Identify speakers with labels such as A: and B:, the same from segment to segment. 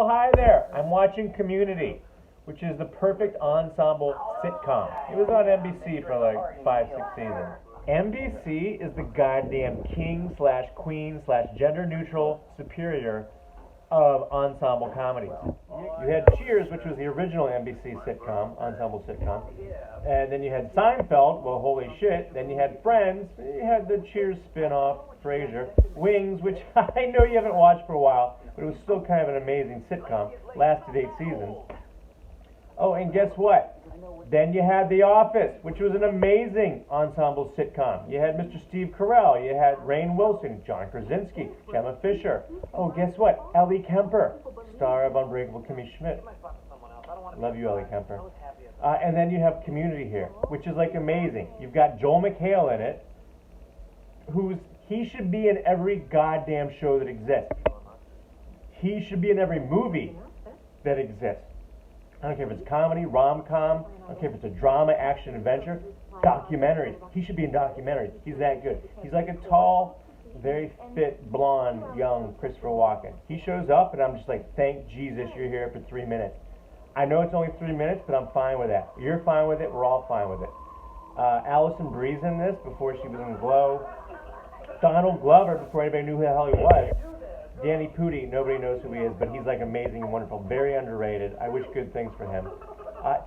A: Oh, hi there. I'm watching Community, which is the perfect ensemble sitcom. It was on NBC for like 5-6 seasons. NBC is the goddamn king slash queen slash gender neutral superior of ensemble comedies. You had Cheers, which was the original NBC sitcom, ensemble sitcom. And then you had Seinfeld, well, holy shit. Then you had Friends. You had the Cheers spin-off, Frasier. Wings, which I know you haven't watched for a while, but it was still kind of an amazing sitcom. Lasted 8 seasons. Oh, and guess what? Then you had The Office, which was an amazing ensemble sitcom. You had Mr. Steve Carell, you had Rainn Wilson, John Krasinski, Gemma Fisher. Oh, guess what? Ellie Kemper, star of Unbreakable Kimmy Schmidt. Love you, Ellie Kemper. And then you have Community here, which is like amazing. You've got Joel McHale in it, he should be in every goddamn show that exists. He should be in every movie that exists. I don't care if it's comedy, rom-com, I don't care if it's a drama, action, adventure, documentaries. He should be in documentaries. He's that good. He's like a tall, very fit, blonde, young Christopher Walken. He shows up and I'm just like, thank Jesus you're here for 3 minutes. I know it's only 3 minutes, but I'm fine with that. You're fine with it, we're all fine with it. Allison Brie's in this before she was in Glow. Donald Glover before anybody knew who the hell he was. Danny Pudi, nobody knows who he is, but he's like amazing and wonderful, very underrated. I wish good things for him.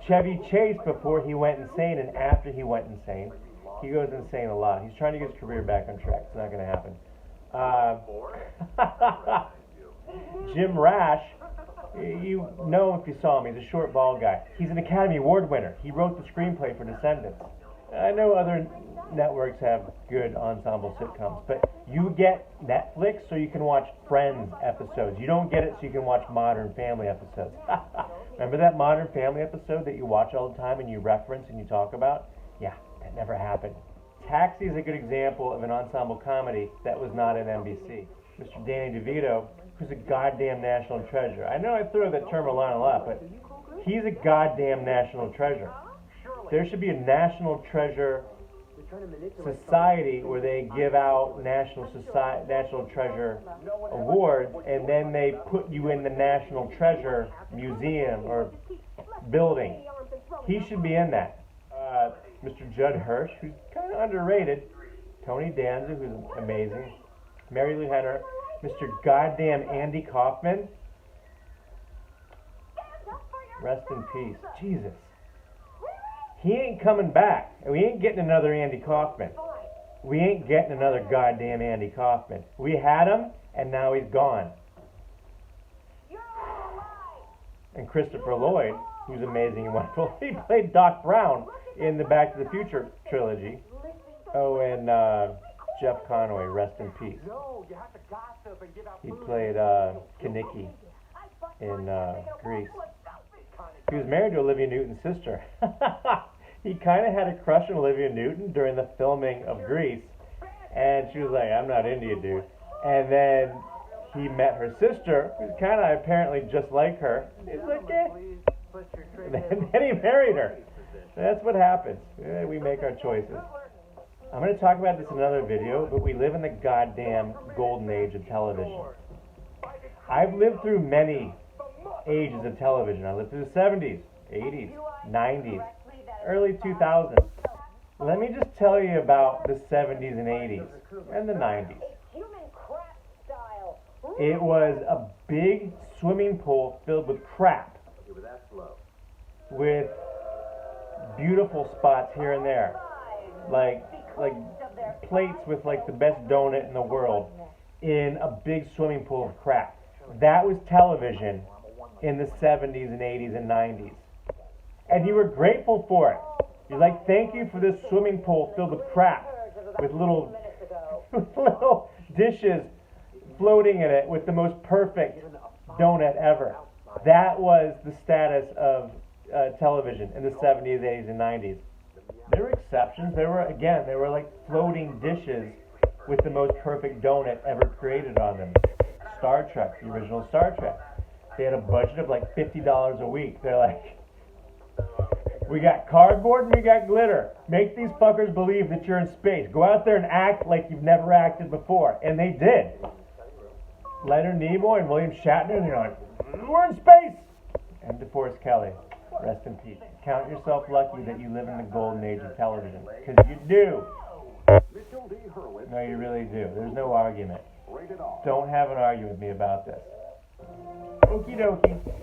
A: Chevy Chase before he went insane and after he went insane. He goes insane a lot. He's trying to get his career back on track. It's not going to happen. Jim Rash, you know him if you saw him. He's a short, bald guy. He's an Academy Award winner. He wrote the screenplay for Descendants. I know other networks have good ensemble sitcoms, but you get Netflix so you can watch Friends episodes. You don't get it so you can watch Modern Family episodes. Remember that Modern Family episode that you watch all the time and you reference and you talk about? Yeah, that never happened. Taxi is a good example of an ensemble comedy that was not in NBC. Mr. Danny DeVito, who's a goddamn national treasure. I know I throw that term around a lot, but he's a goddamn national treasure. There should be a national treasure society where they give out national treasure awards, and then they put you in the national treasure museum or building. He should be in that. Mr. Judd Hirsch, who's kind of underrated. Tony Danza, who's amazing. Mary Lou Henner. Mr. Goddamn Andy Kaufman. Rest in peace. Jesus. He ain't coming back. We ain't getting another Andy Kaufman. We ain't getting another goddamn Andy Kaufman. We had him, and now he's gone. And Christopher Lloyd, who's amazing and wonderful, he played Doc Brown in the Back to the Future trilogy. Oh, and Jeff Conaway, rest in peace. He played Kaniki in Grease. He was married to Olivia Newton's sister. He kind of had a crush on Olivia Newton during the filming of Grease, and she was like, I'm not into you, dude. And then he met her sister, who's kind of apparently just like her. He's like, eh. And then he married her. That's what happens. We make our choices. I'm going to talk about this in another video, but we live in the goddamn golden age of television. I've lived through many ages of television. I lived through the 70s, 80s, 90s, early 2000s. Let me just tell you about the 70s and 80s and the 90s. It was a big swimming pool filled with crap, with beautiful spots here and there, like plates with like the best donut in the world in a big swimming pool of crap. That was television in the 70s and 80s and 90s. And you were grateful for it. You're like, thank you for this swimming pool filled with crap, with little dishes floating in it with the most perfect donut ever. That was the status of television in the 70s, 80s, and 90s. There were exceptions. There were like floating dishes with the most perfect donut ever created on them. Star Trek, the original Star Trek. They had a budget of like $50 a week. They're like, we got cardboard and we got glitter. Make these fuckers believe that you're in space. Go out there and act like you've never acted before. And they did. Leonard Nimoy and William Shatner, they're like, We're in space! And DeForest Kelly, rest in peace. Count yourself lucky that you live in the golden age of television, because you do. No, you really do. There's no argument. Don't have an argument with me about this. Okie dokie.